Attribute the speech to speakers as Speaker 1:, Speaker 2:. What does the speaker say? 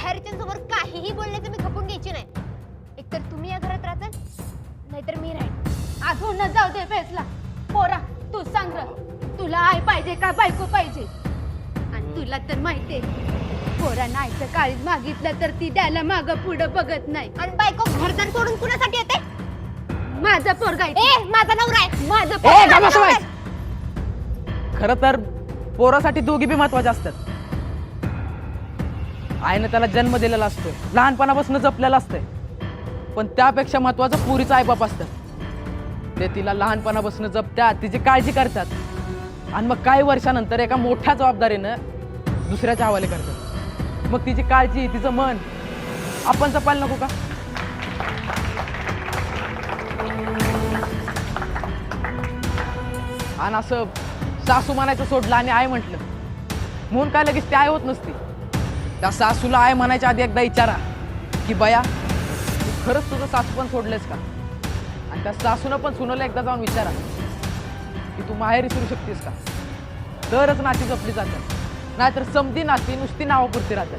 Speaker 1: बाहेरच्यांसमोर काहीही बोलण्याचं मी खपून घ्यायची नाही. एकतर तुम्ही या घरात राहताल नाहीतर मी राहीन.
Speaker 2: अजून न जाऊ दे फैसला. पोरा तू सांग र, तुला आई पाहिजे का बायको पाहिजे? आणि तुला तर माहितीये पोरा नाहीचं काळीज मागितलं तर ती द्यायला माग पुढं बघत नाही.
Speaker 1: आणि बायको घरदार सोडून कुणासाठी येते?
Speaker 2: माझा पोरगा
Speaker 1: ए माझा नवरा आहे.
Speaker 2: माझं
Speaker 3: ए
Speaker 2: पोरगा
Speaker 3: गप्प बस. खरं तर पोरासाठी दोघी बी महत्वाचे असतात. आईनं त्याला जन्म दिलेला असतोय, लहानपणापासून जपलेला असतंय. पण त्यापेक्षा महत्वाचं पुरीचं आईबाप असतं. ते तिला लहानपणापासून जपतात, तिची काळजी करतात आणि मग काही वर्षानंतर एका मोठ्या जबाबदारीनं दुसऱ्याच्या हवाले करतात. मग तिची काळजी, तिचं मन आपण जपायला नको का? आणि असं सासू म्हणायचं सोडलं आणि आई म्हटलं म्हणून काय लगेच ती आई होत नसती. त्या सासूला आई म्हणायच्या आधी एकदा विचारा की बया तू खरंच तुझं सासू पण सोडलेस का? आणि त्या सासूनं पण सुनवलं एकदा जाऊन विचारा की तू माहेरी सुरू शकतेस का? तरच नाती जपली जातात, नाहीतर समधी नाती नुसती नावापुरती राहतात.